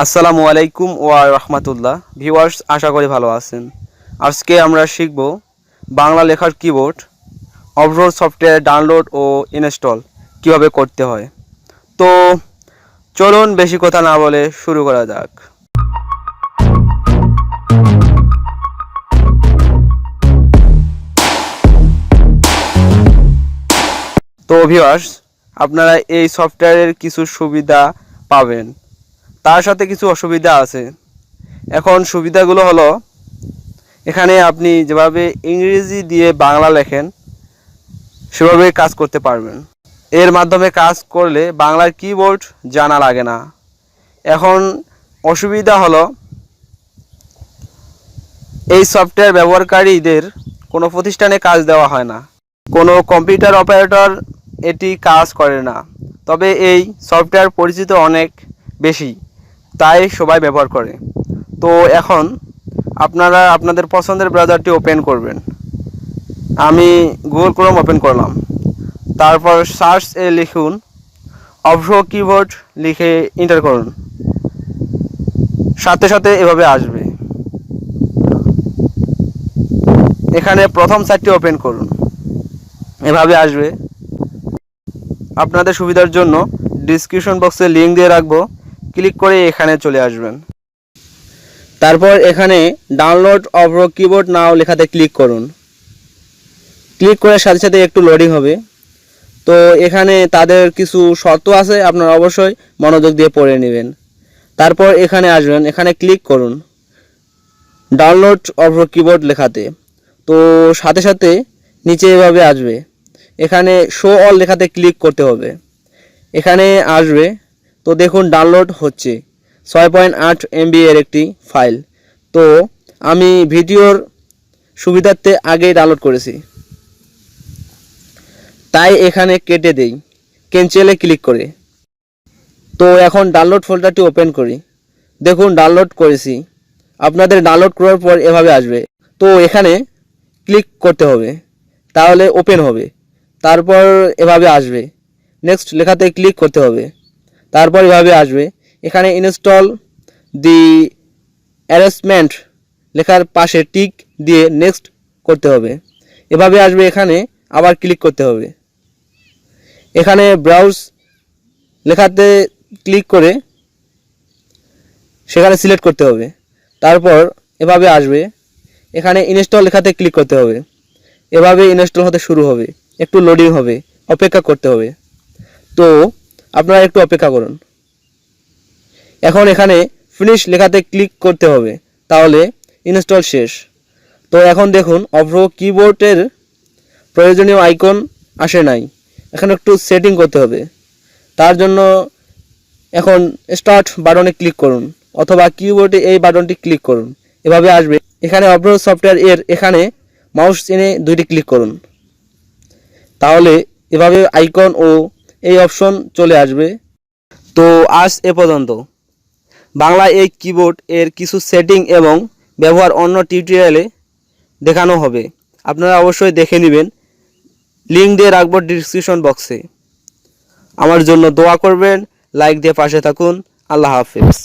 আসসালামু আলাইকুম ওয়া রাহমাতুল্লাহ। ভিউয়ার্স, আশা করি ভালো আছেন। আজকে আমরা শিখব বাংলা লেখার কিবোর্ড অবরোধ সফটওয়্যার ডাউনলোড ও ইনস্টল কিভাবে করতে হয়। তো চলুন বেশি কথা না বলে শুরু করা যাক। তো ভিউয়ার্স, আপনারা এই সফটওয়্যারের কিছু সুবিধা পাবেন, তার সাথে কিছু অসুবিধা আছে। এখন সুবিধাগুলো হলো, এখানে আপনি যেভাবে ইংরেজি দিয়ে বাংলা লেখেন সেভাবে কাজ করতে পারবেন। এর মাধ্যমে কাজ করলে বাংলার কিবোর্ড জানা লাগে না। এখন অসুবিধা হলো, এই সফটওয়্যার ব্যবহারকারীদের কোনো প্রতিষ্ঠানে কাজ দেওয়া হয় না, কোনো কম্পিউটার অপারেটর এটি কাজ করে না। তবে এই সফটওয়্যার পরিচিত অনেক বেশি, তাই সবাই ব্যবহার করে। তো এখন আপনারা আপনাদের পছন্দের ব্রাউজারটি ওপেন করবেন। আমি গুগল ক্রোম ওপেন করলাম, তারপর সার্চ লিখুন অবরোধ কিবোর্ড, লিখে এন্টার করুন। সাথে সাথে এভাবে আসবে। এখানে প্রথম সাইটটি ওপেন করুন, এভাবে আসবে। আপনাদের সুবিধার জন্য ডিসক্রিপশন বক্সে লিঙ্ক দিয়ে রাখবো, ক্লিক করে এখানে চলে আসবেন। তারপর এখানে ডাউনলোড অবরোধ কিবোর্ড নাও লেখাতে ক্লিক করুন। ক্লিক করার সাথে সাথে একটু লোডিং হবে। তো এখানে তাদের কিছু শর্ত আছে, আপনারা অবশ্যই মনোযোগ দিয়ে পড়ে নেবেন। তারপর এখানে আসবেন, এখানে ক্লিক করুন ডাউনলোড অবরোধ কিবোর্ড লেখাতে। তো সাথে সাথে নিচে এভাবে আসবে, এখানে শো অল লেখাতে ক্লিক করতে হবে। এখানে আসবে, তো দেখুন ডাউনলোড হচ্ছে 6.8 MB এর একটি ফাইল। তো আমি ভিডিওর সুবিধার্থে আগেই ডাউনলোড করেছি, তাই এখানে কেটে দেই ক্যান্সেলে ক্লিক করে। তো এখন ডাউনলোড ফোল্ডারটি ওপেন করি। দেখুন ডাউনলোড করেছি। আপনাদের ডাউনলোড করার পর এভাবে আসবে। তো এখানে ক্লিক করতে হবে, তাহলে ওপেন হবে। তারপর এভাবে আসবে, নেক্সট লেখাতে ক্লিক করতে হবে। তারপর এভাবে আসবে, এখানে ইনস্টল দি অ্যারেঞ্জমেন্ট লেখার পাশে টিক দিয়ে নেক্সট করতে হবে। এভাবে আসবে, এখানে আবার ক্লিক করতে হবে। এখানে ব্রাউজ লেখাতে ক্লিক করে সেখানে সিলেক্ট করতে হবে। তারপর এভাবে আসবে, এখানে ইনস্টল লেখাতে ক্লিক করতে হবে। এভাবে ইনস্টল হতে শুরু হবে, একটু লোডিং হবে, অপেক্ষা করতে হবে। তো আপনারা একটু অপেক্ষা করুন। এখন এখানে ফিনিশ লেখাতে ক্লিক করতে হবে, তাহলে ইনস্টল শেষ। তো এখন দেখুন অবরোধ কিবোর্ডের প্রয়োজনীয় আইকন আসে নাই, এখানে একটু সেটিং করতে হবে। তার জন্য এখন স্টার্ট বাটনে ক্লিক করুন, অথবা কিবোর্ডে এই বাটনটি ক্লিক করুন। এভাবে আসবে, এখানে অবরোধ সফটওয়্যার এর এখানে মাউস এনে দুইটি ক্লিক করুন, তাহলে এভাবে আইকন ও এই অপশন চলে আসবে। তো আজ এ পর্যন্ত। বাংলা এই কিবোর্ড এর কিছু সেটিং এবং ব্যবহার অন্য টিউটোরিয়ালে দেখানো হবে, আপনারা অবশ্যই দেখে নেবেন। লিঙ্ক দিয়ে রাখবো ডিসক্রিপশন বক্সে। আমার জন্য দোয়া করবেন, লাইক দিয়ে পাশে থাকুন। আল্লাহ হাফেজ।